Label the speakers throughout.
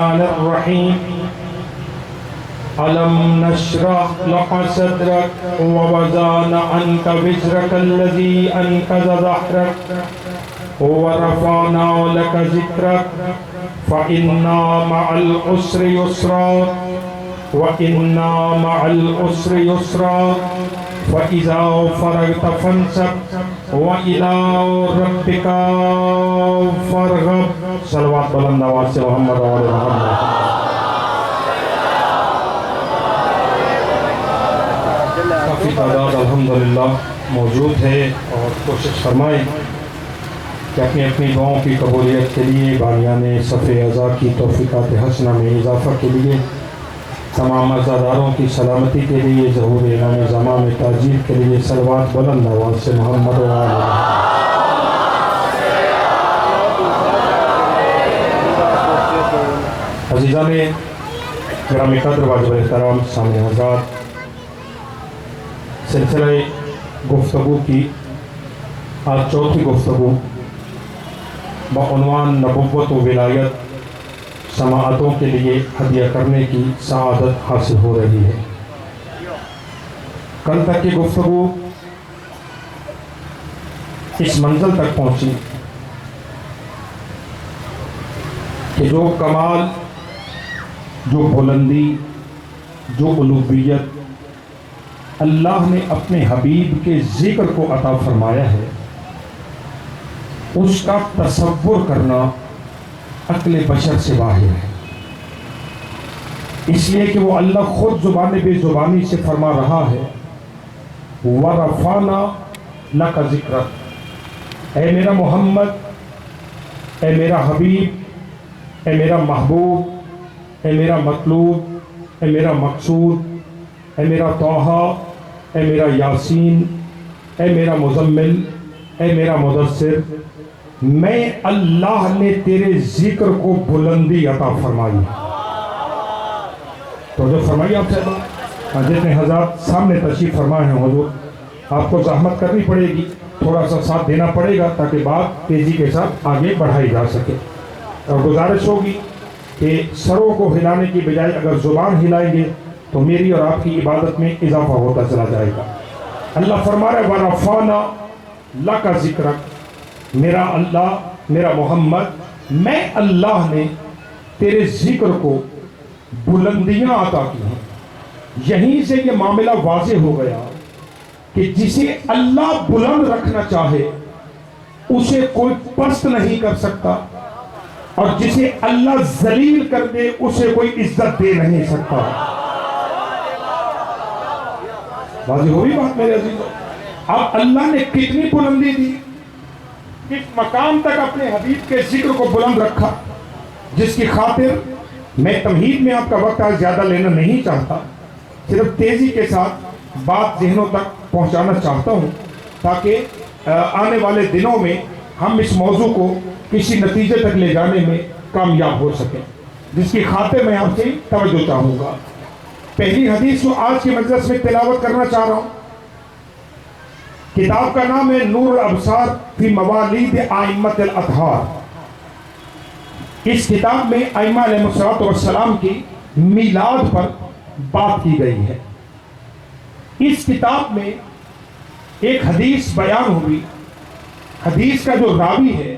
Speaker 1: الرحمن الرحيم ألم نشرح لك صدرك ووضعنا عنك وزرك الذي أنقض ظهرك ورفعنا لك ذكرك فإن مع العسر يسرا وإن مع العسر يسرا فإذا فرغت فانصب وإلى ربك فارغب. صلوات بلند آواز سے محمد و آل محمد. کافی تعداد الحمدللہ موجود ہے اور کوشش فرمائیں کہ اپنی اپنی دعاؤں کی قبولیت کے لیے بانیان صف اعضاء کی توفیقات حسنہ میں اضافہ کے لیے تمام عزاداروں کی سلامتی کے لیے ظہور امام زمان میں تاجیل کے لیے صلوات بلند آواز سے محمد و آل محمد. عزیزان گرامی قدر واجب احترام سامع حضرات، سلسلہ گفتگو کی آج چوتھی گفتگو بعنوان نبوت و ولایت سماعتوں کے لیے ہدیہ کرنے کی سعادت حاصل ہو رہی ہے. کل تک کی گفتگو اس منزل تک پہنچی کہ جو کمال، جو بلندی، جو علویت اللہ نے اپنے حبیب کے ذکر کو عطا فرمایا ہے، اس کا تصور کرنا عقل بشر سے باہر ہے. اس لیے کہ وہ اللہ خود زبان بے زبانی سے فرما رہا ہے وَرَفَعْنَا لَكَ ذِكْرَكَ. اے میرا محمد، اے میرا حبیب، اے میرا محبوب، اے میرا مطلوب، اے میرا مقصود، اے میرا طٰہٰ، اے میرا یاسین، اے میرا مزمل، اے میرا مدثر، میں اللہ نے تیرے ذکر کو بلندی عطا فرمائی. تو جو فرمائی آپ سے جتنے حضرات سامنے تشریف فرمائے ہیں حضور، آپ کو زحمت کرنی پڑے گی، تھوڑا سا ساتھ دینا پڑے گا تاکہ بات تیزی کے ساتھ آگے بڑھائی جا سکے. اور گزارش ہوگی کہ سروں کو ہلانے کی بجائے اگر زبان ہلائیں گے تو میری اور آپ کی عبادت میں اضافہ ہوتا چلا جائے گا. اللہ فرما رہا ہے وَرَفَعْنَا لَكَ ذِكْرَكَ. میرا اللہ، میرا محمد، میں اللہ نے تیرے ذکر کو بلندیاں عطا کی ہیں. یہیں سے یہ معاملہ واضح ہو گیا کہ جسے اللہ بلند رکھنا چاہے اسے کوئی پست نہیں کر سکتا، اور جسے اللہ ذلیل کر دے اسے کوئی عزت دے نہیں سکتا. واضح ہوئی بات میرے عزیزوں؟ اب اللہ نے کتنی بلندی دی، کس مقام تک اپنے حبیب کے ذکر کو بلند رکھا، جس کی خاطر میں تمہید میں آپ کا وقت آج زیادہ لینا نہیں چاہتا، صرف تیزی کے ساتھ بات ذہنوں تک پہنچانا چاہتا ہوں تاکہ آنے والے دنوں میں ہم اس موضوع کو کسی نتیجے تک لے جانے میں کامیاب ہو سکیں، جس کی خاطر میں آپ سے توجہ چاہوں گا. پہلی حدیث کو آج کے مجلس میں تلاوت کرنا چاہ رہا ہوں. کتاب کا نام ہے نور الابصار فی موالید ائمۃ الاطہار. اس کتاب میں ائمہ علیہ السلام کی میلاد پر بات کی گئی ہے. اس کتاب میں ایک حدیث بیان ہوئی. حدیث کا جو راوی ہے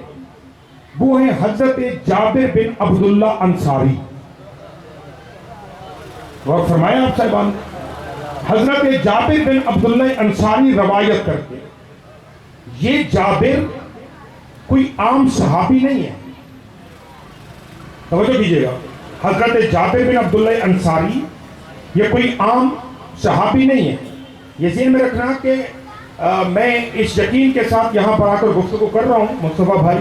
Speaker 1: وہ ہے حضرت جابر بن عبداللہ انصاری. اور فرمایا آپ صاحبان، حضرت جابر بن عبداللہ انصاری روایت کرتے. یہ جابر کوئی عام صحابی نہیں ہے، توجہ کیجئے گا. حضرت جابر بن عبداللہ انصاری یہ کوئی عام صحابی نہیں ہے. یہ ذہن میں رکھنا کہ میں اس یقین کے ساتھ یہاں پر آ کر گفتگو کر رہا ہوں مصطفیٰ بھائی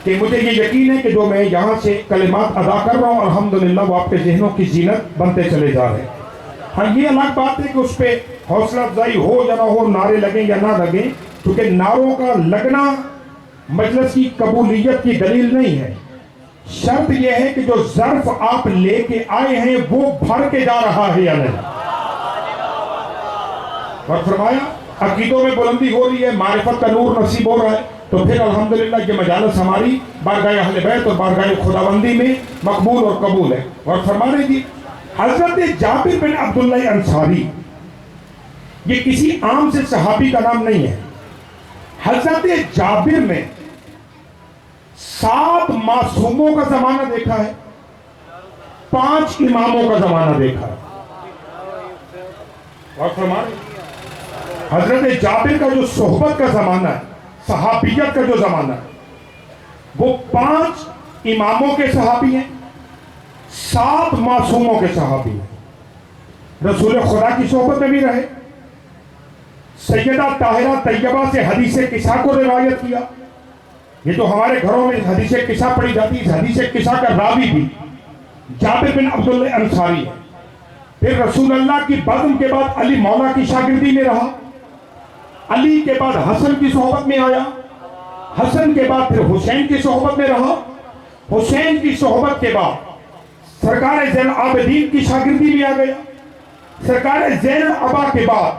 Speaker 1: کہ مجھے یہ یقین ہے کہ جو میں یہاں سے کلمات ادا کر رہا ہوں الحمدللہ وہ آپ کے ذہنوں کی زینت بنتے چلے جا رہے ہیں. ہاں یہ الگ بات ہے کہ اس پہ حوصلہ افزائی ہو یا نہ ہو، نعرے لگیں یا نہ لگیں، کیونکہ نعروں کا لگنا مجلس کی قبولیت کی دلیل نہیں ہے. شرط یہ ہے کہ جو ظرف آپ لے کے آئے ہیں وہ بھر کے جا رہا ہے یا نہیں. اور فرمایا عقیدوں میں بلندی ہو رہی ہے، معرفت کا نور نصیب ہو رہا ہے. تو پھر الحمدللہ یہ مجالس ہماری بارگاہ اہل بیت اور بارگاہ خداوندی میں مقبول اور قبول ہے۔ اور فرما رہے جی حضرت جابر بن عبداللہ انصاری، یہ کسی عام سے صحابی کا نام نہیں ہے۔ حضرت جابر نے 7 معصوموں کا زمانہ دیکھا ہے، 5 اماموں کا زمانہ دیکھا ہے۔ اور فرما رہے حضرت جابر کا جو صحبت کا زمانہ ہے، صحابیت کا جو زمانہ ہے، وہ 5 اماموں کے صحابی ہیں، 7 معصوموں کے صحابی ہیں۔ رسول خدا کی صحبت میں بھی رہے، سیدہ طاہرہ طیبہ سے حدیث قصہ کو روایت کیا۔ یہ جو ہمارے گھروں میں حدیث قصہ پڑھی جاتی ہے، اس حدیث قصہ کا راوی بھی جابر بن عبداللہ انصاری ہے۔ پھر رسول اللہ کی بزم کے بعد علی مولا کی شاگردی میں رہا، علی کے بعد حسن کی صحبت میں آیا، حسن کے بعد پھر حسین کی صحبت میں رہا، حسین کی صحبت کے بعد سرکار زین العابدین کی شاگردی میں آ گیا، سرکار زین العبا کے بعد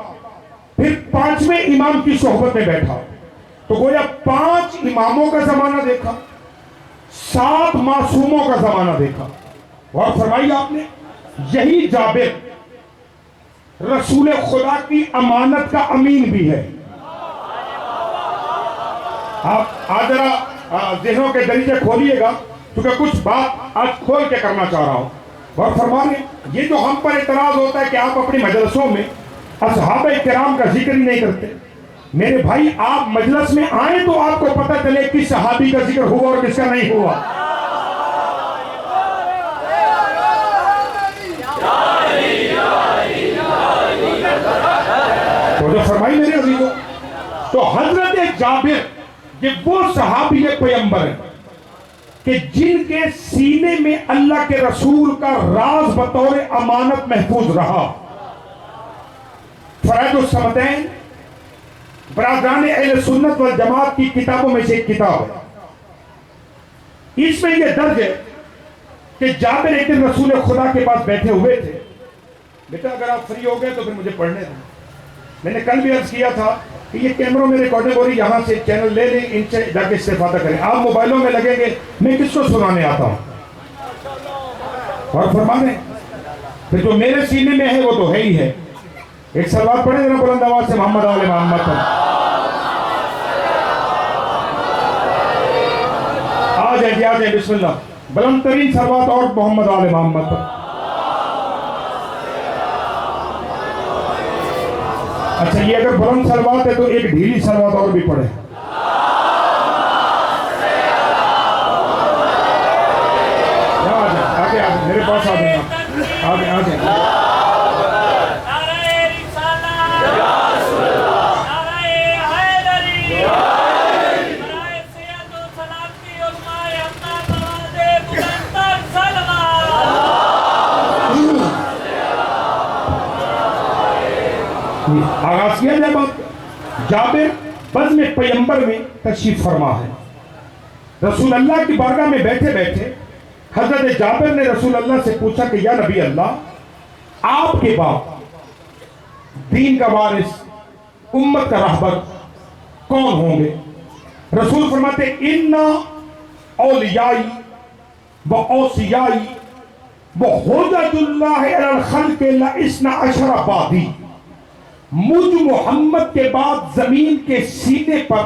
Speaker 1: پھر 5ویں امام کی صحبت میں بیٹھا۔ تو گویا 5 اماموں کا زمانہ دیکھا، 7 معصوموں کا زمانہ دیکھا۔ اور فرمائی آپ نے یہی جابر رسول خدا کی امانت کا امین بھی ہے۔ آپ آج ذرا ذہنوں کے دریچے کھولیے گا، کیونکہ کچھ بات آج کھول کے کرنا چاہ رہا ہوں۔ اور فرمانے یہ جو ہم پر اعتراض ہوتا ہے کہ آپ اپنی مجلسوں میں اصحابہ کرام کا ذکر ہی نہیں کرتے، میرے بھائی آپ مجلس میں آئیں تو آپ کو پتہ چلے کس صحابی کا ذکر ہوا اور کس کا نہیں ہوا۔ تو جو فرمائی میرے عزیزوں، تو حضرت جابر یہ وہ صحابی پیغمبر ہیں کہ جن کے سینے میں اللہ کے رسول کا راز بطور امانت محفوظ رہا۔ فرائض الصمدین برادران اہل سنت والجماعت کی کتابوں میں سے ایک کتاب ہے، اس میں یہ درج ہے کہ جابر ایک دن رسول خدا کے پاس بیٹھے ہوئے تھے۔ بیٹا اگر آپ فری ہو گئے تو پھر مجھے پڑھنے دیں۔ میں نے کل بھی عرض کیا تھا کہ یہ کیمروں میں ریکارڈنگ ہو رہی، یہاں سے چینل لے لیں، ان سے جا کے استفادہ کریں۔ آپ موبائلوں میں لگیں گے، میں کس کو سنانے آتا ہوں؟ اور فرمانے پھر جو میرے سینے میں ہے وہ تو ہے ہی ہے۔ ایک صلوات پڑھیں ذرا بلند آواز سے محمد آل محمد پر۔ آ جائیں بسم اللہ، بلند ترین صلوات اور محمد آل محمد پر۔ اچھا یہ اگر بلند صلوات ہے تو ایک ڈھیلی صلوات اور بھی پڑھے۔ آگے میرے پاس آ جائیں، آ جائیں۔ آغاز کیا جائے بات۔ جابر بزم پیغمبر میں تشریف فرما ہے۔ رسول اللہ کی بارگاہ میں بیٹھے بیٹھے حضرت جابر نے رسول اللہ سے پوچھا کہ یا نبی اللہ، آپ کے بعد دین کا وارث، امت کا رہبر کون ہوں گے؟ رسول فرماتے اِنَّا اولیائی و اوصیائی و حجج اللہ علی الخلق لَإِثْنَ عَشَرَ بَعْدِی، مجھ محمد کے بعد زمین کے سینے پر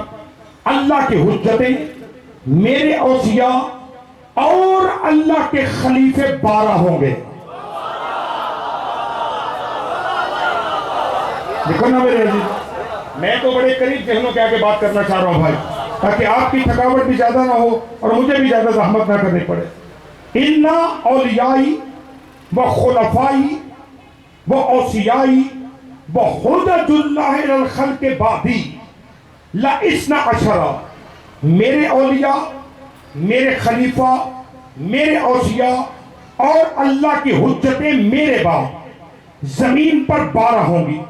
Speaker 1: اللہ کے حجتیں، میرے اوصیاء اور اللہ کے خلیفے 12 ہوں گے۔ دیکھو نا میرے عزیز، میں تو بڑے قریب ذہنوں کے آگے بات کرنا چاہ رہا ہوں بھائی، تاکہ آپ کی تھکاوٹ بھی زیادہ نہ ہو اور مجھے بھی زیادہ زحمت نہ کرنی پڑے۔ اِنَّا اولیائی و خلفائی و اوصیائی وحجج اللہ علی الخلق بعدی لَإِثْنَ عَشَرَ، میرے اولیاء، میرے خلیفہ، میرے اوصیاء اور اللہ کی حجتیں میرے بعد زمین پر 12 ہوں گی۔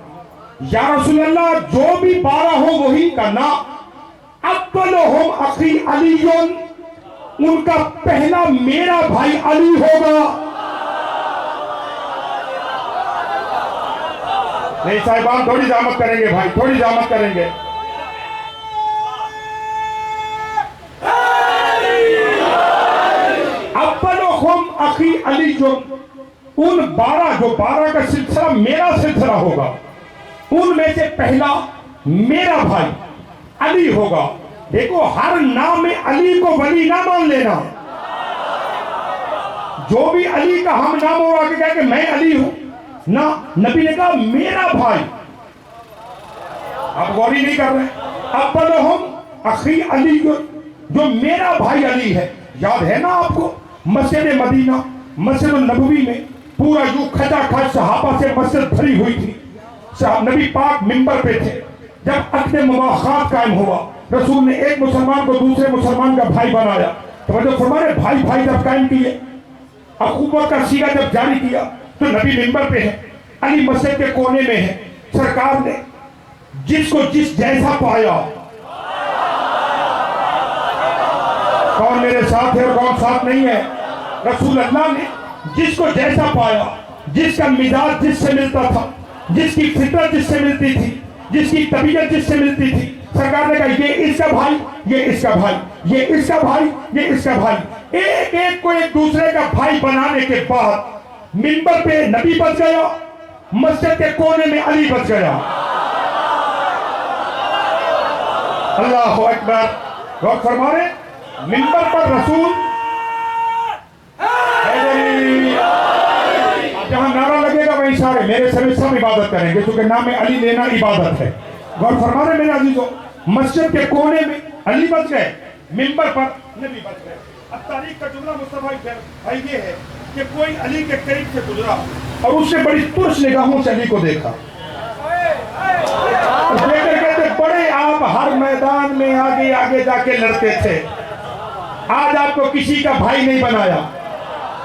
Speaker 1: یا رسول اللہ جو بھی 12 ہوں وہی کا نام اولہم اخی علی، ان کا پہلا میرا بھائی علی ہوگا۔ نہیں صاحبان تھوڑی زحمت کریں گے بھائی، تھوڑی زحمت کریں گے۔ قبلہم اخی علی ان 12 جو 12 کا سلسلہ میرا سلسلہ ہوگا، ان میں سے پہلا میرا بھائی علی ہوگا۔ دیکھو ہر نام میں علی کو ولی نہ مان لینا، جو بھی علی کا ہم نام ہوگا کہ کہا کہ میں علی ہوں نہ، نبی نے کہا میرا بھائی۔ آپ غوری نہیں کر رہے، ابلہم اخی علی جو میرا بھائی علی ہے۔ یاد ہے نا آپ کو مسجد مدینہ مسجد النبوی میں پورا یوں کھچا کھچ صحابہ سے مسجد بھری ہوئی تھی، نبی پاک منبر پہ تھے، جب عقد مواخات قائم ہوا رسول نے ایک مسلمان کو دوسرے مسلمان کا بھائی بنایا، تو جو فرمانے بھائی بھائی جب قائم کیے، اخوت کا سیگا جب جاری کیا، تو نبی منبر پہ ہے، علی مسجد کے کونے میں ہے، سرکار نے جس کو جس جیسا پایا، کون میرے ساتھ ہے اور کون ساتھ نہیں ہے، رسول اللہ نے جس کو جیسا پایا، جس کا مزاج جس سے ملتا تھا، جس کی فطرت جس سے ملتی تھی، جس کی طبیعت جس سے ملتی تھی، سرکار نے کہا یہ اس کا بھائی، یہ اس کا بھائی، یہ اس کا بھائی، یہ اس کا بھائی، ایک ایک کو ایک دوسرے کا بھائی بنانے کے بعد منبر پہ نبی بچ گیا، مسجد کے کونے میں علی بچ گیا۔ اللہ اکبر، غور فرما رہے، منبر پر رسول جہاں نعرہ لگے گا وہیں سارے میرے سمیت سب عبادت کریں گے، کیونکہ نام علی لینا عبادت ہے۔ غور فرما رہے میرے عزیزوں، مسجد کے کونے میں علی بچ گئے، منبر پر نبی بچ گئے۔ اب تاریخ کا جملہ مصطفیٰ بھائی یہ ہے کہ کوئی علی کے قریب سے گزرا اور اس نے بڑی ترش نگاہوں سے علی کو دیکھا، دیکھتے کہتے بڑے آپ ہر میدان میں آگے آگے جا کے لڑتے تھے، آج آپ کو کسی کا بھائی نہیں بنایا،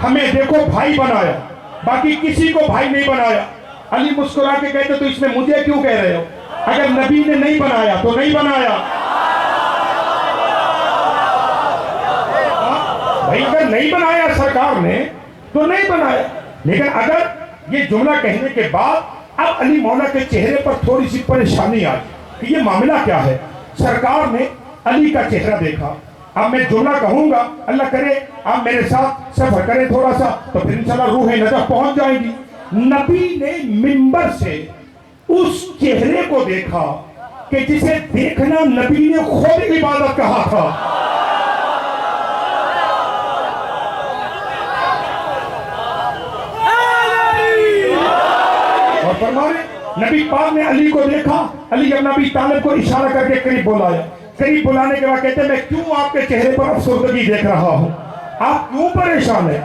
Speaker 1: ہمیں دیکھو بھائی بنایا، باقی کسی کو بھائی نہیں بنایا۔ علی مسکرا کے کہتے تو اس میں مجھے کیوں کہہ رہے ہو؟ اگر نبی نے نہیں بنایا تو نہیں بنایا، بھائی اگر نہیں بنایا سرکار نے تو نہیں بنایا۔ لیکن اگر یہ جملہ کہنے کے بعد اب علی مولا کے چہرے پر تھوڑی سی پریشانی آئی کہ یہ معاملہ کیا ہے۔ سرکار نے علی کا چہرہ دیکھا، اب میں جملہ کہوں گا، اللہ کرے آپ میرے ساتھ سفر کریں تھوڑا سا تو پھر انشاءاللہ روح نجف پہنچ جائیں گی۔ نبی نے منبر سے اس چہرے کو دیکھا کہ جسے دیکھنا نبی نے خود عبادت کہا تھا۔ اور فرمائے نبی پاک نے علی کو دیکھا، علی ابن ابی طالب کو اشارہ کر کے قریب بلایا، قریب بلانے کے بعد کہتے ہیں میں کیوں آپ کے چہرے پر افسردگی دیکھ رہا ہوں، آپ کیوں پریشان ہیں،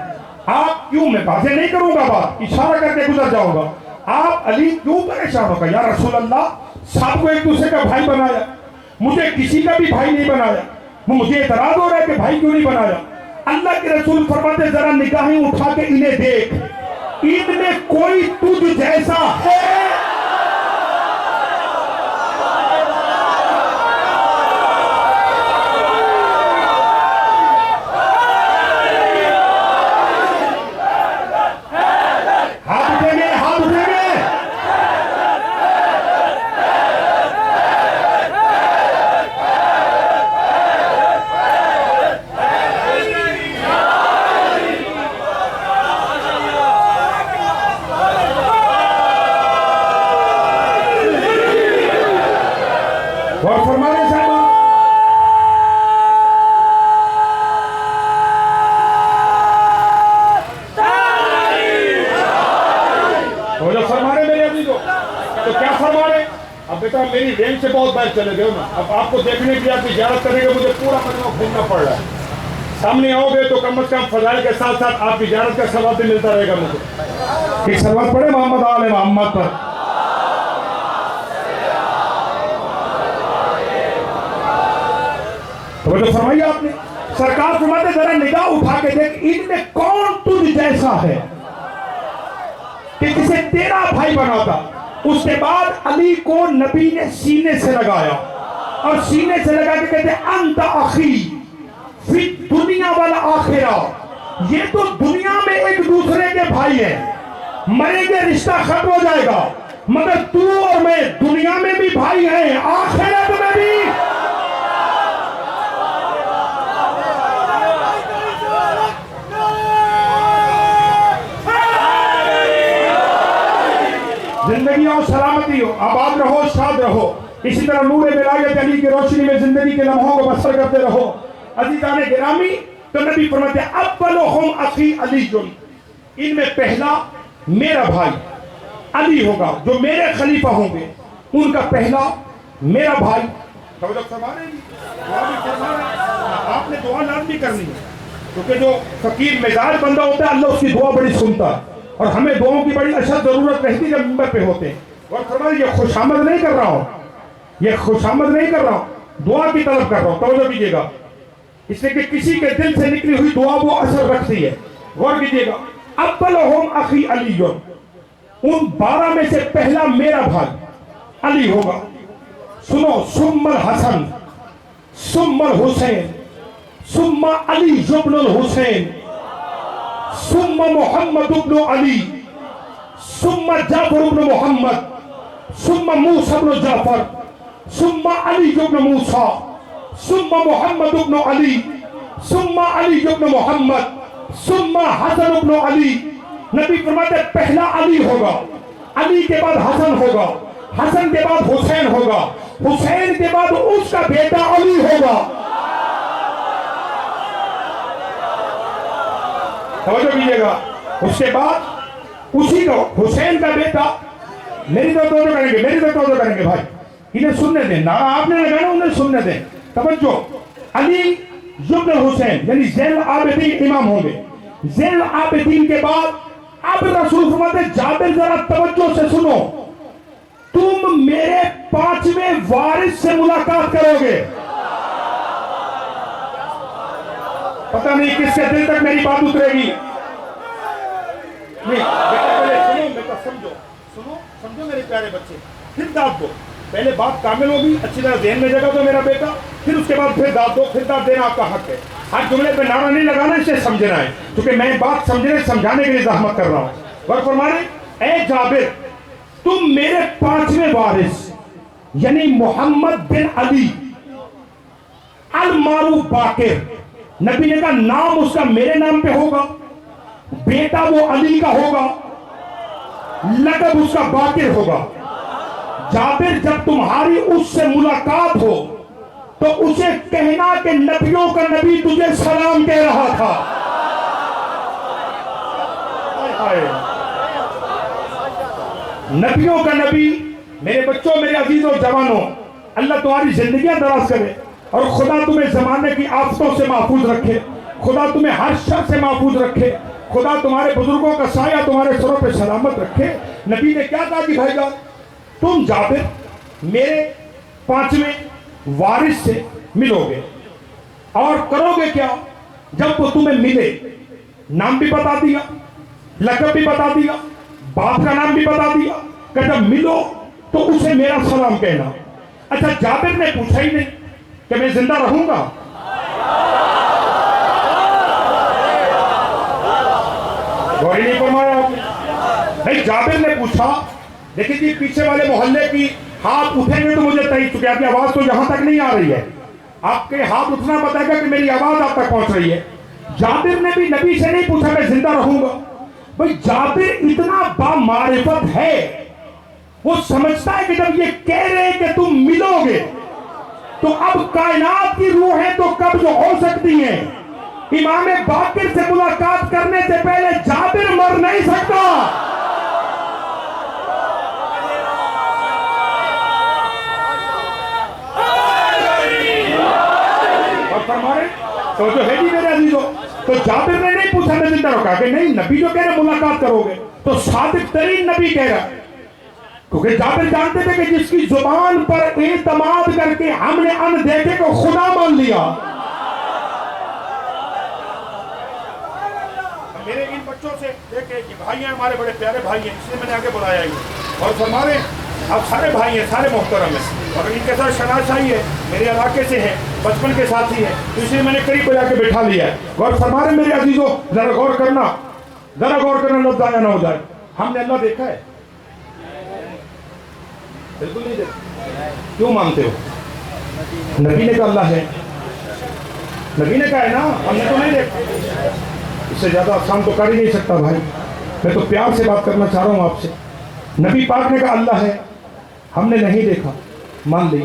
Speaker 1: آپ کیوں، میں باتیں نہیں کروں گا، بات اشارہ کر کے گزر جاؤں گا، آپ علی کیوں پریشان ہوگا؟ یا رسول اللہ سب کو ایک دوسرے کا بھائی بنایا، مجھے کسی کا بھی بھائی نہیں بنایا، مجھے اعتراض ہو رہا ہے کہ بھائی کیوں نہیں بنایا؟ اللہ کے رسول فرماتے ذرا نگاہیں اٹھا کے انہیں دیکھ، ان میں کوئی تجھ جیسا ہے؟ بیٹا میری رینج سے بہت باہر چلے گئے نا، اب آپ کو دیکھنے کی آپ کی زیارت کرنے کے مجھے پورا مجمع گھومنا پڑ رہا ہے، سامنے آؤ گے تو کم از کم فضائل کے ساتھ ساتھ آپ کی زیارت کا ثواب بھی ملتا رہے گا مجھے۔ ایک صلوات پڑھے محمد آل محمد پر۔ توجہ فرمائی آپ نے، سرکار فرماتے ذرا نگاہ اٹھا کے دیکھ ان میں کون تجھ جیسا ہے کہ جسے تیرا بھائی بناتا۔ اس کے بعد علی کو نبی نے سینے سے لگایا اور سینے سے لگا کے کہتے انت اخی فی دنیا والآخرہ، یہ تو دنیا میں ایک دوسرے کے بھائی ہیں، مریں گے رشتہ ختم ہو جائے گا، مگر تو اور میں دنیا میں بھی بھائی ہیں، آخرت میں بھی۔ ہو سلامتی ہو, آباد رہو, شاد رہو. اسی طرح نور ولایت علی کی روشنی میں زندگی کے لمحوں کو بسر کرتے رہو. عزیزان گرامی, تو نبی فرماتے ہیں اولہم اخی علی, ان میں پہلا میرا بھائی علی ہوگا, جو میرے خلیفہ ہوں گے ان کا پہلا میرا بھائی. توجہ فرما رہے ہیں, دعا بھی فرما رہے ہیں, آپ نے دعا لازمی کرنی ہے, کیونکہ جو فقیر مزاج بندہ ہوتا ہے اللہ اس کی دعا بڑی سنتا ہے, اور ہمیں دعاؤں کی بڑی اشد ضرورت رہتی ہے جب منبر پہ ہوتے ہیں. اور فرمایا یہ خوش آمد نہیں کر رہا ہوں, یہ خوش آمد نہیں کر رہا ہوں, دعا کی طلب کر رہا ہوں. توجہ کیجیے گا, اس لیے کہ کسی کے دل سے نکلی ہوئی دعا وہ اثر رکھتی ہے. غور کیجیے گا, اولہم اخی علی, ان 12 میں سے پہلا میرا بھائی علی ہوگا. سنو, ثم الحسن ثم الحسین ثم علی ابن الحسین ثم محمد ابن علی ثم جعفر ابن محمد ثم موسیٰ ابن جعفر ثم علی ابن موسیٰ ثم محمد ابن علی ثم علی ابن محمد ثم حسن ابن علی. نبی فرماتے ہیں پہلا علی ہوگا, علی کے بعد حسن ہوگا, حسن کے بعد حسین ہوگا, حسین کے بعد اس کا بیٹا علی ہوگا. توجہ کیجیے گا, اس کے بعد اسی کو حسین کا بیٹا. میری تو توجہ کریں گے, میری تو توجہ کریں گے بھائی, انہیں سننے دیں, نہ آپ نے لگانا انہیں سننے دیں. توجہ, علی ابن الحسین یعنی زین العابدین امام ہوں گے. زین العابدین کے بعد اب رسول فرماتے ہیں جابر ذرا توجہ سے سنو, تم میرے 5ویں وارث سے ملاقات کرو گے. پتہ نہیں کس کے دل تک میری بات اترے گی. نہیں بیٹا سمجھو میرے پیارے بچے, پھر داد دو. پہلے بات کامل ہوگی, اچھی طرح ذہن میں جگہ دو میرا بیٹا, پھر اس کے بعد پھر داد دو. پھر داد دینا آپ کا حق ہے. ہر جملے پہ نعرہ نہیں لگانا, اسے سمجھنا ہے, کیونکہ میں بات سمجھانے کے لیے زحمت کر رہا ہوں. اور فرمانے, اے جابر تم میرے 5ویں وارث یعنی محمد بن علی المعروف باقر. نبی نے کہا نام اس کا میرے نام پہ ہوگا, بیٹا وہ علی کا ہوگا, لقب اس کا باقر ہوگا. جابر جب تمہاری اس سے ملاقات ہو تو اسے کہنا کہ نبیوں کا نبی تجھے سلام کہہ رہا تھا. نبیوں کا نبی. میرے بچوں, میرے عزیزوں, جوانوں, اللہ تمہاری زندگیاں دراز کرے, اور خدا تمہیں زمانے کی آفتوں سے محفوظ رکھے, خدا تمہیں ہر شر سے محفوظ رکھے, خدا تمہارے بزرگوں کا سایہ تمہارے سروں پہ سلامت رکھے. نبی نے کیا کہا کہ بھائی جان تم جابر میرے 5ویں وارث سے ملو گے, اور کرو گے کیا؟ جب وہ تمہیں ملے نام بھی بتا دیا, لقب بھی بتا دیا, باپ کا نام بھی بتا دیا کہ جب ملو تو اسے میرا سلام کہنا. اچھا, جابر نے پوچھا ہی نہیں کہ میں زندہ رہوں گا. غوری نہیں فرمایا آپ نے. نہیں, جابر نے پوچھا دیکھیں جی پیچھے والے محلے کی ہاتھ اٹھیں گے تو مجھے تائید, چکے آپ کی آواز تو یہاں تک نہیں آ رہی ہے, آپ کے ہاتھ اٹھنا بتائے گا کہ میری آواز آپ تک پہنچ رہی ہے. جابر نے بھی نبی سے نہیں پوچھا میں زندہ رہوں گا. بھئی جابر اتنا با معرفت ہے, وہ سمجھتا ہے کہ جب یہ کہہ رہے ہیں کہ تم ملو گے تو اب کائنات کی روحیں تو قبض ہو سکتی ہیں. امام باقر سے ملاقات کرنے سے پہلے جابر مر نہیں سکتا. تو جو ہے جی میرے عزیزوں, تو جابر نے نہیں پوچھا میں زندہ رہوں گا, کہ نہیں, نبی جو کہہ رہے ملاقات کرو گے تو صادق ترین نبی کہہ رہا, کیونکہ جابر جانتے تھے کہ جس کی زبان پر اعتماد کر کے ہم نے ان دیکھے کو خدا مان لیا. میرے ان بچوں سے دیکھیں کہ بھائی ہیں, ہمارے بڑے پیارے بھائی ہیں, اس لیے میں نے آگے بلایا ہی, اور فرمانے آپ سارے بھائی ہیں, سارے محترم ہیں, اور ان کے ساتھ شناسائی ہے, میرے علاقے سے ہیں, بچپن کے ساتھی ہیں, تو اس لیے میں نے قریب بجا کے بٹھا لیا ہے. اور فرمانے میرے عزیزوں ذرا غور کرنا, لفظ ضائع نہ ہو جائے. ہم نے اللہ دیکھا ہے؟ بالکل نہیں دیکھا. کیوں مانتے ہو؟ نبی نے کہا اللہ ہے, نبی نے کہا ہے نا, ہم نے تو نہیں دیکھا. اس سے زیادہ آسان تو کر ہی نہیں سکتا بھائی. میں تو پیار سے بات کرنا چاہ رہا ہوں آپ سے. نبی پاک نے کہا اللہ ہے، ہم نے نہیں دیکھا، مان لی.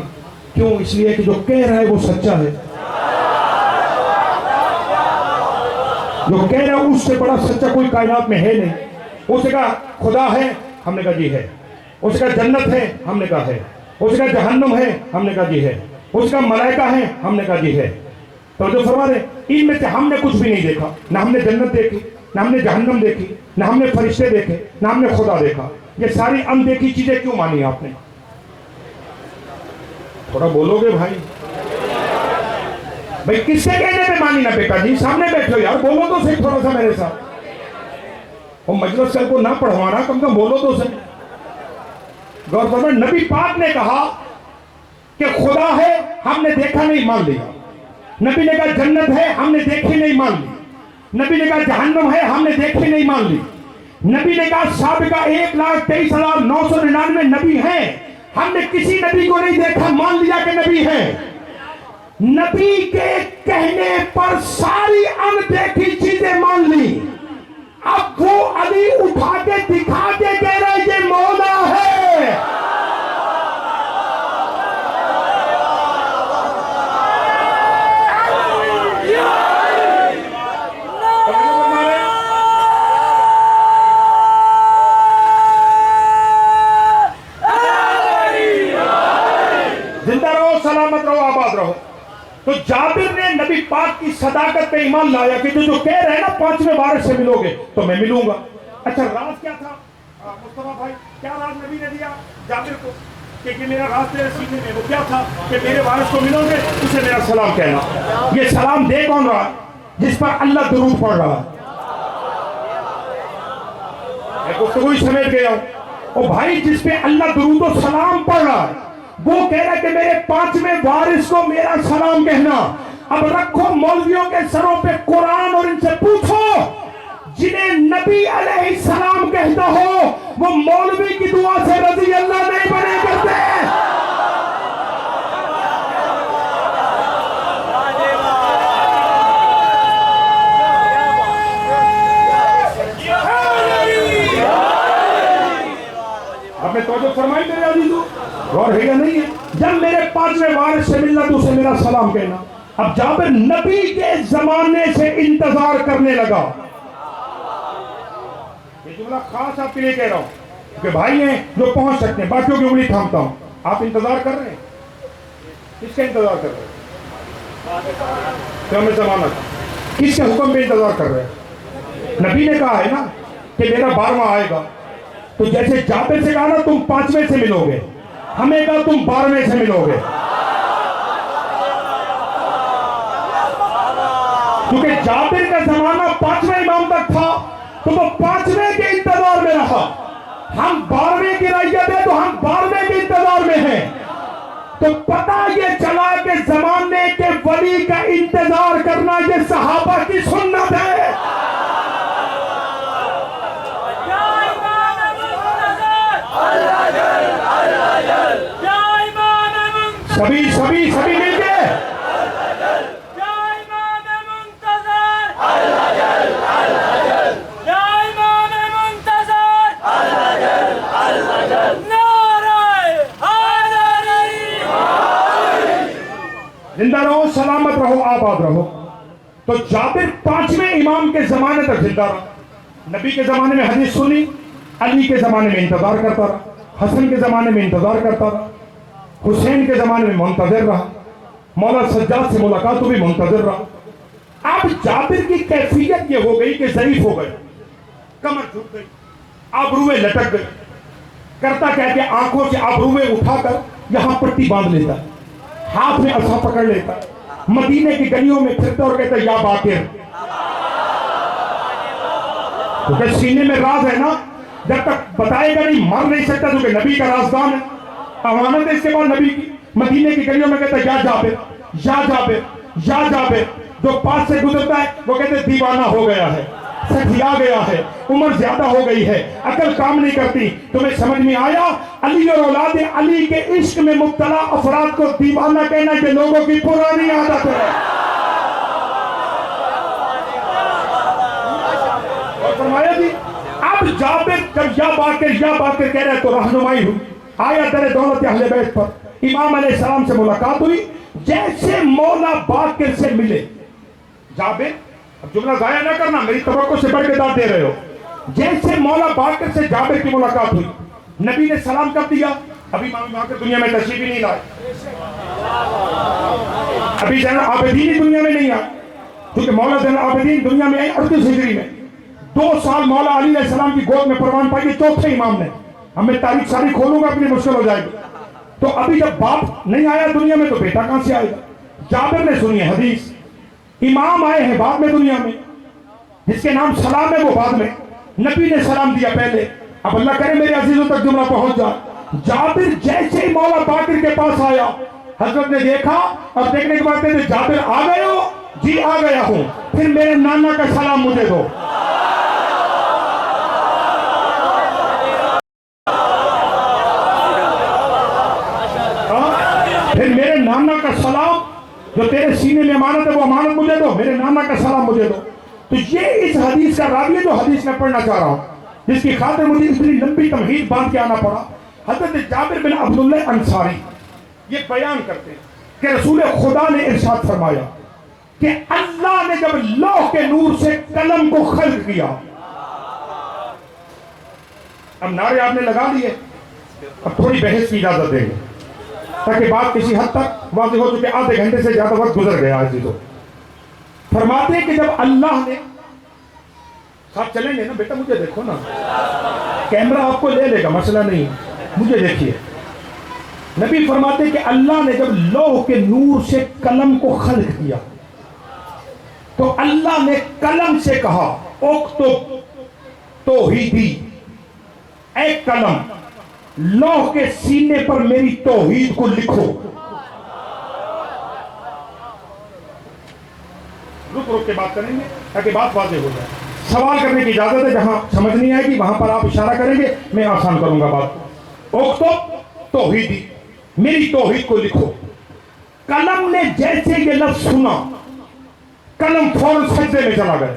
Speaker 1: کیوں؟ اس لیے کہ جو کہہ رہا ہے وہ سچا ہے. جو کہہ رہا ہے اس سے بڑا سچا کوئی کائنات میں ہے نہیں. اس نے کہا خدا ہے، ہم نے کہا جی ہے. اس نے کہا جنت ہے، ہم نے کہا ہے. اس نے کہا جہنم ہے، ہم نے کہا جی ہے. اس کا ملائکہ ہے، ہم نے کہا جی ہے. تو جو فرما رہے ان میں سے ہم نے کچھ بھی نہیں دیکھا. نہ ہم نے جنت دیکھی، نہ ہم نے جہنم دیکھی، نہ ہم نے فرشتے دیکھے، نہ ہم نے خدا دیکھا. یہ ساری اندیکھی چیزیں کیوں مانی آپ نے؟ تھوڑا بولو گے بھائی؟ بھائی کس سے کہنے پہ مانی نہ بیٹا جی؟ سامنے بیٹھو یار، بولو تو صحیح تھوڑا سا میرے ساتھ. وہ مجلس کل کو نہ پڑھوانا، کم کم بولو تو صحیح. غور فرمائیں، نبی پاک نے کہا کہ خدا ہے، ہم نے دیکھا نہیں، مان لیا. نبی نے کہا جنت ہے، ہم نے دیکھی نہیں، مان لی. نبی نے کہا جہنم ہے، ہم نے دیکھی نہیں، مان لی. نبی نے کہا سابقہ 1,23,999 نبی ہیں، ہم نے کسی نبی کو نہیں دیکھا، مان لیا کہ نبی ہے. نبی کے کہنے پر ساری اندیکھی چیزیں مان لی. اب وہ علی اٹھا کے دکھا کے کہہ رہا ہے یہ مولا ہے. زندہ رہو، سلامت رہو، آباد رہو. تو جابر نے نبی پاک کی صداقت پہ ایمان لایا کہ جو کہہ رہے ہیں نا 5ویں وارث سے ملو گے، تو میں ملوں گا. اچھا راز کیا تھا مصطفیٰ بھائی؟ کیا راز نبی نے دیا جابر کو کہ میرا راز تیرے سینے میں؟ وہ کیا تھا کہ میرے وارث کو ملو گے اسے میرا سلام کہنا. یہ سلام دے کون رہا؟ جس پر اللہ درود پڑھ رہا. میں گفتگو ہی سمیٹ گیا ہوں. او بھائی جس پہ اللہ درود و سلام پڑھ رہا ہے وہ کہہ رہا ہے کہ میرے 5ویں وارث کو میرا سلام کہنا. اب رکھو مولویوں کے سروں پہ قرآن اور ان سے پوچھو جنہیں نبی علیہ السلام کہتا ہو وہ مولوی کی دعا سے رضی اللہ نہیں بنے کرتے. آپ نے توجہ فرمائی میرے عزیزو؟ غور ہے یا نہیں ہے؟ جب میرے 5ویں وارث سے ملنا تو اسے میرا سلام کہنا. اب جابر نبی کے زمانے سے انتظار کرنے لگا. یہ جملہ خاص آپ کے لیے کہہ رہا ہوں کہ بھائی ہیں جو پہنچ سکتے ہیں، باقیوں کی انگلی تھامتا ہوں. آپ انتظار کر رہے ہیں؟ کس کا انتظار کر رہے ہیں؟ کیا میں ضمانت کس کے حکم پہ انتظار کر رہے ہیں؟ نبی نے کہا ہے نا کہ میرا 12واں آئے گا. تو جیسے جابر سے کہا نا تم 5ویں سے ملو گے، ہمیں کہا تم 12ویں سے ملو گے. کیونکہ جابر کا زمانہ 5ویں امام تک تھا تو وہ 5ویں کے انتظار میں رہا. ہم 12ویں کی رعیت ہے تو ہم 12ویں کے انتظار میں ہیں. تو پتہ یہ چلا کہ زمانے کے ولی کا انتظار کرنا یہ صحابہ کی سنت ہے. سبھی مل کے زندہ رہو، سلامت رہو، آباد رہو. تو جابر 5ویں امام کے زمانے تک زندہ رہا. نبی کے زمانے میں حدیث سنی، علی کے زمانے میں انتظار کرتا رہا، حسن کے زمانے میں انتظار کرتا رہا، حسین کے زمانے میں منتظر رہا، مولا سجاد سے ملاقات بھی منتظر رہا. اب جابر کی کیفیت یہ ہو گئی کہ ضعیف ہو گئے، کمر جھک گئی، آبرویں لٹک گئی. کرتا کیا کہ آنکھوں سے آبرویں اٹھا کر یہاں پٹی باندھ لیتا، ہاتھ میں عصا پکڑ لیتا، مدینے کی گلیوں میں پھرتا اور کہتا یا باقر. کیونکہ سینے میں راز ہے نا، جب تک بتائے گا نہیں مر نہیں سکتا، کیونکہ نبی کا رازدان ہے، امانت ہے اس کے بعد نبی کی. مدینے کی گلیوں میں کہتا یا جابر یا جابر یا جابر. جو پاس سے گزرتا ہے وہ کہتے دیوانہ ہو گیا ہے، سکھیا گیا ہے، عمر زیادہ ہو گئی ہے، عقل کام نہیں کرتی. تمہیں سمجھ میں آیا؟ علی اور اولاد علی کے عشق میں مبتلا افراد کو دیوانہ کہنا کہ لوگوں کی پرانی عادت ہے. فرمایا آیا جی؟ اب جابر جب یا باقر کہہ رہے تو رہنمائی ہوئی، آیا در دولت اہل بیت پر، امام علیہ السلام سے ملاقات ہوئی، جیسے مولا باقر سے ملے جابر، اب جملہ ضائع نہ کرنا، میری توقع سے بڑھ کے داد دے رہے ہو، جیسے مولا باقر سے جابر کی ملاقات ہوئی، نبی نے سلام کب دیا؟ ابھی امام باقر دنیا میں تشریف ہی نہیں لائے، ابھی زین العابدین ہی دنیا میں نہیں آئے، کیونکہ مولا زین العابدین دنیا میں آئی 38 ہجری میں، 2 سال مولا علی علیہ السلام کی گود میں پروان پائی، چوتھے امام نے، ہمیں تاریخ ساری کھولوں گا اپنی مشکل ہو جائے گی، تو ابھی جب باپ نہیں آیا دنیا میں تو بیٹا کہاں سے آئے گا؟ جابر نے سنی ہے حدیث، امام آئے ہیں بعد میں دنیا میں، جس کے نام سلام ہے وہ بعد میں، نبی نے سلام دیا پہلے، اب اللہ کرے میرے عزیزوں تک جملہ پہنچ جائے، جابر جیسے ہی مولا باقر کے پاس آیا، حضرت نے دیکھا اور دیکھنے کے بعد کہتے جابر آ گئے ہو؟ جی آ گیا ہوں، پھر میرے نانا کا سلام مجھے دو۔ پھر میرے نانا کا سلام جو تیرے سینے میں امانت ہے وہ امانت مجھے دو، میرے نانا کا سلام مجھے دو۔ تو یہ اس حدیث کا راوی ہے جو حدیث میں پڑھنا چاہ رہا ہوں، جس کی خاطر مجھے اتنی لمبی تمہید باندھ کے آنا پڑا۔ حضرت جابر بن عبداللہ انصاری یہ بیان کرتے ہیں کہ رسول خدا نے ارشاد فرمایا کہ اللہ نے جب لوح کے نور سے قلم کو خلق کیا، اب نعرے آپ نے لگا لیے، اب تھوڑی بحث کی اجازت دیں گے تاکہ بات کسی حد تک واضح ہو چکے، آدھے گھنٹے سے زیادہ وقت گزر گیا عزیزو۔ فرماتے ہیں کہ جب اللہ نے، ساتھ چلیں گے نا بیٹا، مجھے دیکھو نا، کیمرہ آپ کو لے لے گا مسئلہ نہیں، مجھے دیکھیے۔ نبی فرماتے ہیں کہ اللہ نے جب لوح کے نور سے قلم کو خلق کیا تو اللہ نے قلم سے کہا اکتب توحیدی، اے قلم لوح کے سینے پر میری توحید کو لکھو۔ رک کے بات کریں گے تاکہ بات واضح ہو جائے، سوال کرنے کی اجازت ہے، جہاں سمجھ نہیں آئے گی وہاں پر آپ اشارہ کریں گے، میں آسان کروں گا بات۔ اکتب توحیدی، میری توحید کو لکھو۔ قلم نے جیسے یہ لفظ سنا، قلم فوراً سجدے میں چلا گیا۔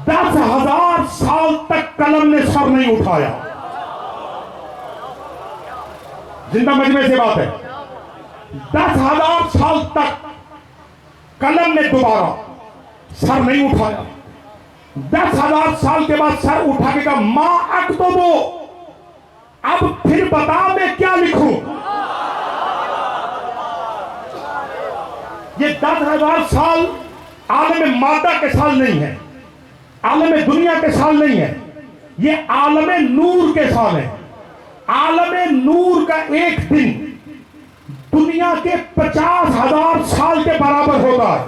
Speaker 1: 10,000 سال تک قلم نے سر نہیں اٹھایا، زندہ مجمع سے بات ہے، 10,000 سال تک قلم نے دوبارہ سر نہیں اٹھایا۔ 10,000 سال کے بعد سر اٹھا کے کہا ما اکتبو، اب پھر بتا میں کیا لکھوں۔ یہ 10,000 سال عالم مادہ کے سال نہیں ہے، عالم دنیا کے سال نہیں ہے، یہ عالم نور کے سال ہے۔ عالم نور کا ایک دن دنیا کے 50,000 سال کے برابر ہوتا ہے۔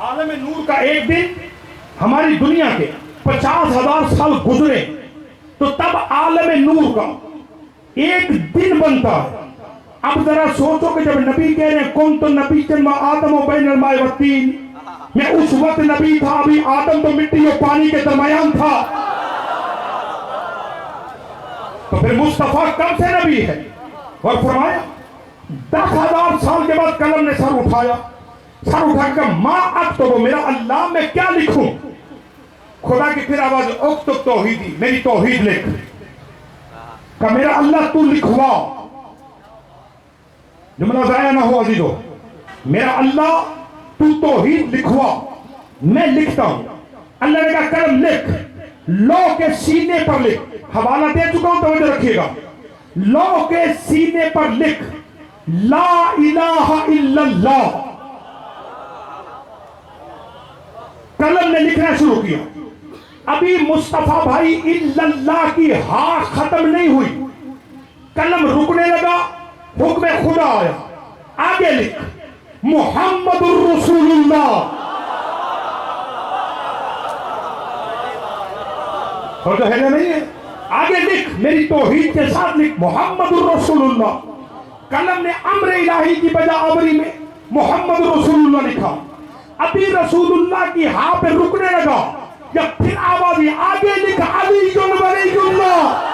Speaker 1: عالم نور کا ایک دن ہماری دنیا کے 50,000 سال گزرے تو تب عالم نور کا ایک دن بنتا ہے۔ اب ذرا سوچو کہ جب نبی کہہ رہے ہیں کن تو نبی جنم آدم و بین الماء والطین، میں اس وقت نبی تھا، ابھی آدم تو مٹی اور پانی کے درمیان تھا، تو پھر مصطفیٰ کب سے نبی ہے؟ اور فرمایا 10,000 سال کے بعد قلم نے سر اٹھایا، سر اٹھا کر ما اکتب، میرا اللہ میں کیا لکھوں؟ خدا کی پھر آواز اکتب توحیدی، میری توحید لکھ۔ کہ میرا اللہ تو لکھوا، جملہ ضائع نہ ہو عزیزو، میرا اللہ تو توحید لکھوا، میں لکھتا ہوں۔ اللہ نے کہا قلم لکھ، لوح کے سینے پر لکھ، حوالہ دے چکا ہوں توجہ رکھیے گا، لوح کے سینے پر لکھ لا الہ الا اللہ۔ قلم نے لکھنا شروع کیا، ابھی مصطفیٰ بھائی الا اللہ کی ہاں ختم نہیں ہوئی، قلم رکنے لگا، حکم خدا آیا، آگے لکھ محمد الرسول اللہ۔ اور جو ہے نا نہیں ہے، آگے لکھ میری توحید کے ساتھ لکھ محمد الرسول اللہ۔ قلم نے امر الہی کی بجا آوری میں محمد الرسول اللہ لکھا، ابھی رسول اللہ کی ہاں پہ رکنے لگا، جب پھر آواز آگے لکھ علی ولی اللہ۔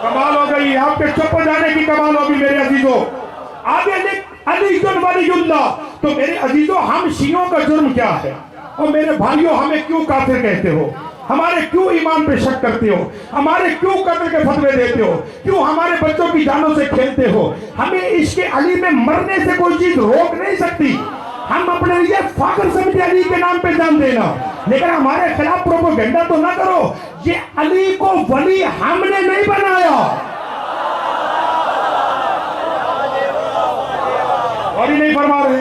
Speaker 1: کمال ہو گئی، آپ کے چپ ہو جانے کی کمال ہوگی میرے عزیزو۔ آگے لکھ علی ولی اللہ. تو میرے عزیزوں ہم شیعوں کا جرم کیا ہے؟ اور میرے بھائیوں ہمیں کیوں کافر کہتے ہو؟ ہمارے کیوں ایمان پہ شک کرتے ہو؟ ہمارے کیوں قتل کے فتوے دیتے ہو؟ کیوں ہمارے بچوں کی جانوں سے کھیلتے ہو؟ ہمیں عشق علی میں مرنے سے کوئی چیز روک نہیں سکتی. ہم اپنے لیے فخر سمجھتے علی کے نام پہ جان دینا، لیکن ہمارے خلاف پروپیگنڈا تو نہ کرو. یہ علی کو ولی ہم نے نہیں بنایا. اور ہی نہیں فرما رہے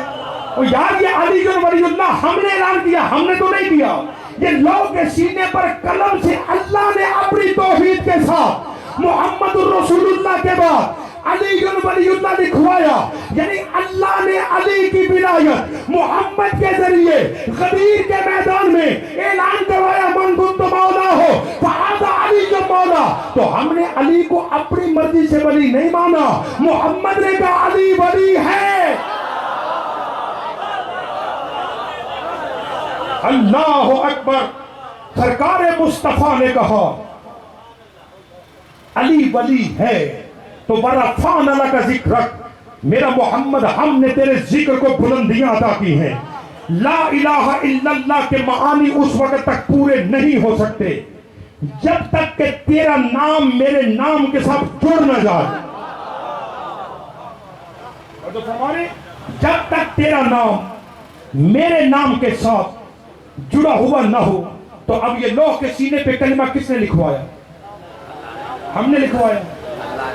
Speaker 1: اور یار یہ علی ولی اللہ ہم نے اعلان کیا، ہم نے تو نہیں کیا. یہ لوگ کے سینے پر قلم سے اللہ نے اپنی توحید کے ساتھ محمد الرسول اللہ کے بعد علی ولی اللہ لکھوایا. یعنی اللہ نے علی کی ولایت محمد کے ذریعے غدیر کے میدان میں اعلان کروایا، من کنت مولا ہو فہذا علی مولا. تو ہم نے علی کو اپنی مرضی سے ولی نہیں مانا، محمد نے کہا علی ولی ہے. اللہ اکبر. سرکار مصطفیٰ نے کہا علی ولی ہے تو ورفعنا لک ذکرک، میرا محمد ہم نے تیرے ذکر کو بلندیاں عطا کی ہیں. لا الہ الا اللہ کے معانی اس وقت تک پورے نہیں ہو سکتے جب تک کہ تیرا نام میرے نام کے ساتھ جڑ نہ جائے. اور تو فرمانے جب تک تیرا نام میرے نام کے ساتھ جڑا ہوا نہ ہو. تو اب یہ لوح کے سینے پہ کلمہ کس نے لکھوایا؟ ہم نے لکھوایا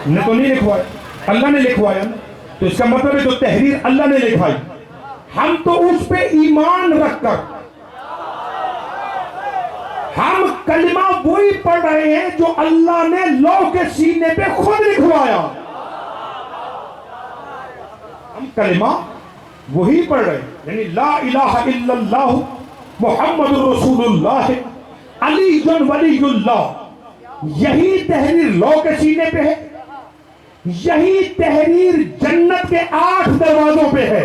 Speaker 1: نے تو نہیں لکھوایا، اللہ نے لکھوایا. تو اس کا مطلب ہے جو تحریر اللہ نے لکھوائی، ہم تو اس پہ ایمان رکھ کر ہم کلمہ وہی پڑھ رہے ہیں جو اللہ نے لوح کے سینے پہ خود لکھوایا. ہم کلمہ وہی پڑھ رہے ہیں، یعنی لا الہ الا اللہ محمد الرسول اللہ علی ولی اللہ. یہی تحریر لوح کے سینے پہ ہے، یہی تحریر جنت کے 8 دروازوں پہ ہے.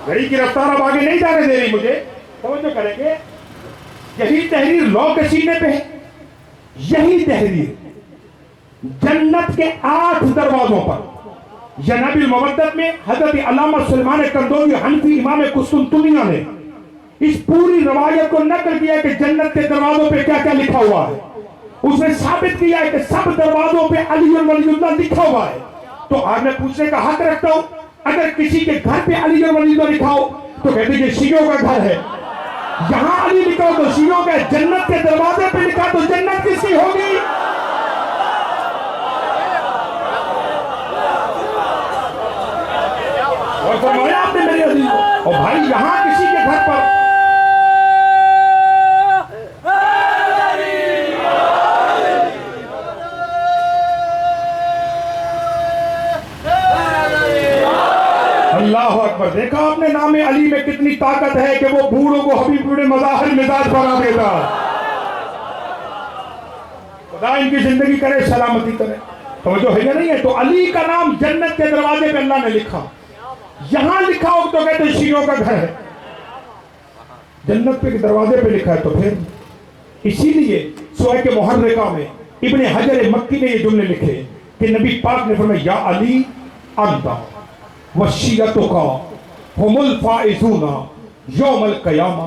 Speaker 1: گھڑی کی رفتار اب آگے نہیں جانے دے رہی مجھے، توجہ کریں گے. یہی تحریر لوح کے سینے پہ ہے، یہی تحریر جنت کے 8 دروازوں پر. جناب المودت میں حضرت علامہ سلیمان قندوزی حنفی امام قسطنطنیہ نے اس پوری روایت کو نقل کیا کہ جنت کے دروازوں پہ کیا کیا لکھا ہوا ہے. اس نے ثابت کیا ہے کہ سب دروازوں پہ علی ولی اللہ لکھا ہوا ہے. تو آج میں پوچھنے کا حق رکھتا ہوں، اگر کسی کے گھر پہ علی ولی اللہ لکھا ہو تو کہتے ہیں یہ شیعوں کا گھر ہے. یہاں علی لکھا ہو تو شیعوں کا، جنت کے دروازے پہ لکھا تو جنت کس کی ہوگی؟ اور فرمایا آپ نے میرے عزیز اور بھائی یہاں کسی کے گھر پر اللہ اکبر. دیکھا آپ نے نام علی میں کتنی طاقت ہے کہ وہ بوڑھوں کو حبیب بوڑھے مظاہر مزاج بنا دیتا. خدا ان کی زندگی کرے، سلامتی کرے. توجہ ہے یا نہیں ہے؟ تو علی کا نام جنت کے دروازے پہ اللہ نے لکھا. یہاں لکھا ہو تو کہتے ہیں شیعوں کا گھر ہے، جنت پہ دروازے پہ لکھا ہے. تو پھر اسی لیے سوائے محرکہ میں ابن حجر مکی نے یہ جملے لکھے کہ نبی پاک نے فرمایا یا علی انت وشیعتک ہم الفائزون یوم القیامہ.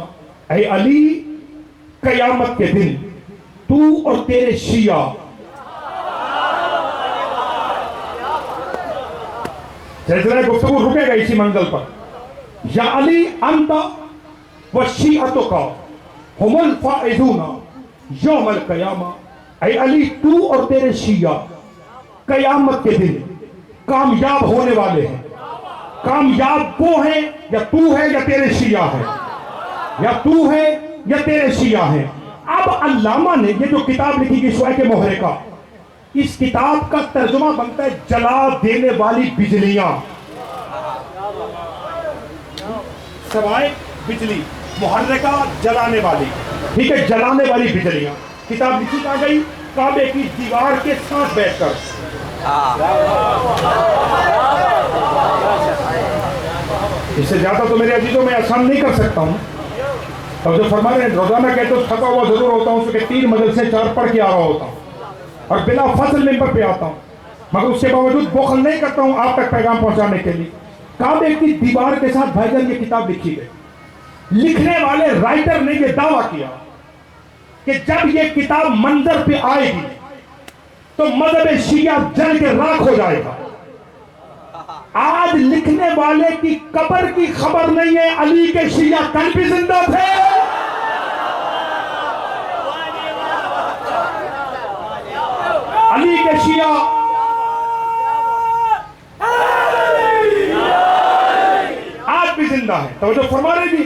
Speaker 1: اے علی قیامت کے دن تو اور تیرے شیعہ سلسلہ گفتگو رکے گا اسی منزل پر. یا علی انت وشیعتک ہم الفائزون یوم القیامہ. اے علی تو اور تیرے شیعہ قیامت کے دن کامیاب ہونے والے ہیں. کامیاب وہ ہیں یا تو ہے یا تیرے شیعہ ہیں، یا تو ہے یا تیرے شیعہ ہیں. اب علامہ نے یہ جو کتاب لکھی گئی سوائے محرکہ، اس کتاب کا ترجمہ بنتا ہے جلا دینے والی بجلیاں. سوائے بجلی، محرکہ جلانے والی، ٹھیک ہے، جلانے والی بجلیاں. کتاب لکھی کہاں گئی؟ کعبے کی دیوار کے ساتھ بیٹھ کر. اس سے زیادہ تو میرے عزیزوں میں آسان نہیں کر سکتا ہوں. اور جو فرما رہے ہیں روزانہ کہتے ہو تھکا ہوا ضرور ہوتا ہوں، کہ 3 مدرسے 4 پڑھ کے آ رہا ہوتا ہوں. اور بلا فضل ممبر پہ آتا ہوں، مگر اس کے باوجود بخل نہیں کرتا ہوں آپ تک پیغام پہنچانے کے لیے۔ کعبے کی دیوار کے ساتھ بھائی جان یہ کتاب لکھی گئی، لکھنے والے رائٹر نے یہ دعویٰ کیا کہ جب یہ کتاب منظر پہ آئے گی تو مذہب شیعہ جل کے راکھ ہو جائے گا۔ آج لکھنے والے کی قبر کی خبر نہیں ہے، علی کے شیعہ کل بھی زندہ تھے۔ علی کے شیعہ آج بھی زندہ ہے۔ توجہ فرما رہے جی،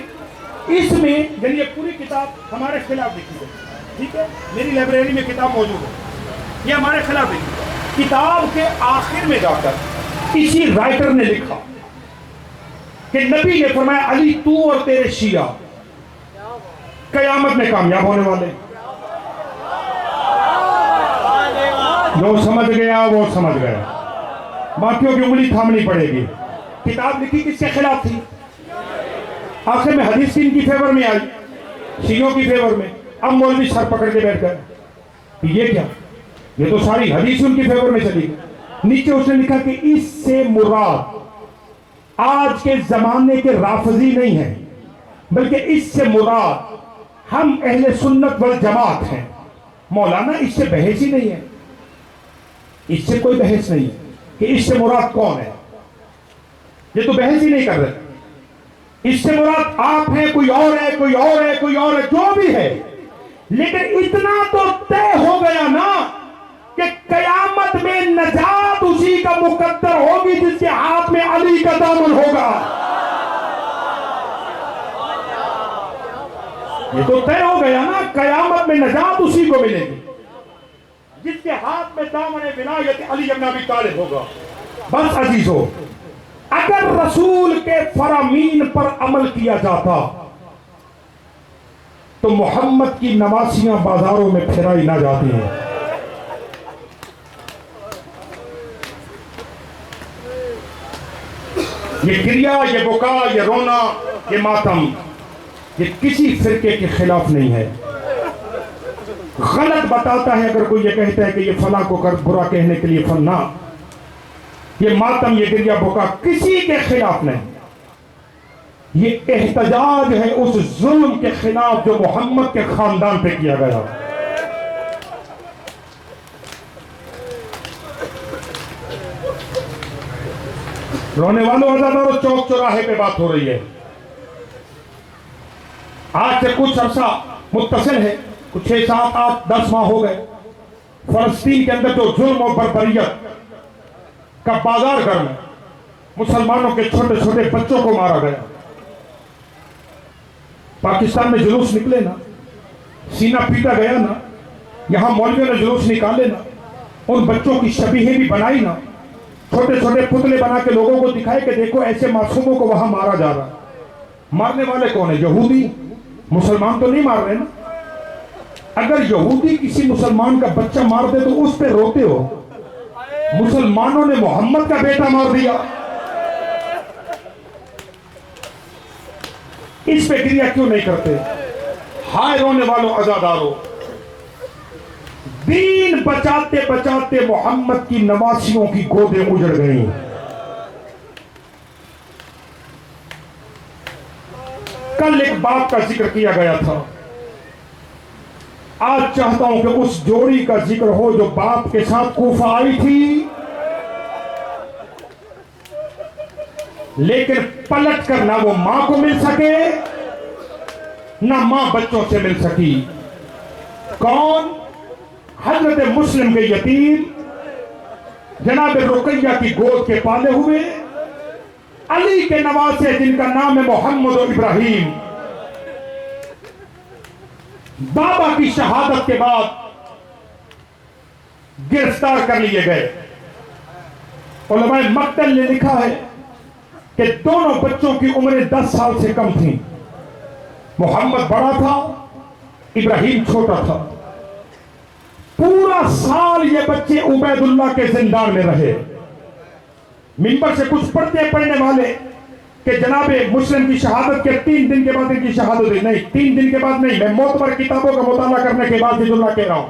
Speaker 1: اس میں یعنی یہ پوری کتاب ہمارے خلاف لکھی گئی، ٹھیک ہے، میری لائبریری میں کتاب موجود ہے، یہ ہمارے خلاف لکھی گئی۔ کتاب کے آخر میں جا کر کسی رائٹر نے لکھا کہ نبی نے فرمایا علی تو اور تیرے شیعہ قیامت میں کامیاب ہونے والے۔ جو سمجھ گیا وہ سمجھ گیا، باقیوں کی انگلی تھامنی پڑے گی۔ کتاب لکھی کس کے خلاف تھی؟ آخر میں حدیث کی ان کی فیور میں آئی، شیعوں کی فیور میں۔ اب مولوی سر پکڑ کے بیٹھ گئے، یہ کیا؟ یہ تو ساری حدیث ان کی فیور میں چلی گئی۔ نیچے اس نے لکھا کہ اس سے مراد آج کے زمانے کے رافضی نہیں ہیں، بلکہ اس سے مراد ہم اہل سنت والجماعت ہیں۔ مولانا اس سے بحث ہی نہیں ہے، اس سے کوئی بحث نہیں ہے کہ اس سے مراد کون ہے، یہ تو بحث ہی نہیں کر رہے۔ اس سے مراد آپ ہیں، کوئی اور ہے، کوئی اور ہے، کوئی اور ہے، جو بھی ہے، لیکن اتنا تو طے ہو گیا نا کہ قیامت میں نجات اسی کا مقدر ہوگی جس کے ہاتھ میں علی کا دامن ہوگا۔ یہ تو طے ہو گیا نا، قیامت میں نجات اسی کو ملے گی جس کے ہاتھ میں دامن ولایت علی بن ابی طالب ہوگا۔ بس عزیزو، اگر رسول کے فرامین پر عمل کیا جاتا تو محمد کی نواسیاں بازاروں میں پھرائی نہ جاتی ہیں۔ یہ گریا، یہ بکا، یہ رونا، یہ ماتم، یہ کسی فرقے کے خلاف نہیں ہے۔ غلط بتاتا ہے اگر کوئی یہ کہتا ہے کہ یہ فلاں کو برا کہنے کے لیے فنا، یہ ماتم، یہ گریا بکا کسی کے خلاف نہیں، یہ احتجاج ہے اس ظلم کے خلاف جو محمد کے خاندان پہ کیا گیا۔ رونے والوں عزاداروں، چوک چوراہے پہ بات ہو رہی ہے۔ آج سے کچھ عرصہ متصل ہے، کچھ 6 7 8 10 ماہ ہو گئے، فلسطین کے اندر جو ظلم و بربریت کا بازار گرم ہے، مسلمانوں کے چھوٹے چھوٹے بچوں کو مارا گیا۔ پاکستان میں جلوس نکلے نا، سینہ پیٹا گیا نا، یہاں مولویوں نے جلوس نکالے نا، ان بچوں کی شبیہیں بھی بنائی نا، چھوٹے چھوٹے پتلے بنا کے لوگوں کو دکھائے کہ دیکھو ایسے معصوموں کو وہاں مارا جا رہا ہے۔ مارنے والے کون ہیں؟ یہودی، مسلمان تو نہیں مار رہے نا۔ اگر یہودی کسی مسلمان کا بچہ مار دے تو اس پہ روتے ہو، مسلمانوں نے محمد کا بیٹا مار دیا، اس پہ گریہ کیوں نہیں کرتے؟ ہائے رونے والوں عزاداروں، دین بچاتے بچاتے محمد کی نواسیوں کی گودیں اجڑ گئیں۔ کل ایک باپ کا ذکر کیا گیا تھا، آج چاہتا ہوں کہ اس جوڑی کا ذکر ہو جو باپ کے ساتھ کوفہ آئی تھی، لیکن پلٹ کر نہ وہ ماں کو مل سکے نہ ماں بچوں سے مل سکی۔ کون؟ حضرت مسلم کے یتیم، جناب رقیہ کی گود کے پالے ہوئے علی کے نواسے جن کا نام ہے محمد و ابراہیم، بابا کی شہادت کے بعد گرفتار کر لیے گئے۔ علماء مقتل نے لکھا ہے کہ دونوں بچوں کی عمریں 10 سال سے کم تھیں، محمد بڑا تھا، ابراہیم چھوٹا تھا۔ پورا سال یہ بچے عبید اللہ کے زندان میں رہے۔ منبر سے کچھ پڑھنے والے کہ جناب مسلم کی شہادت کے 3 دن کے بعد ان کی شہادت ہوئی، نہیں 3 دن کے بعد نہیں، میں معتبر کتابوں کا مطالعہ کرنے کے بعد اللہ کہہ رہا ہوں،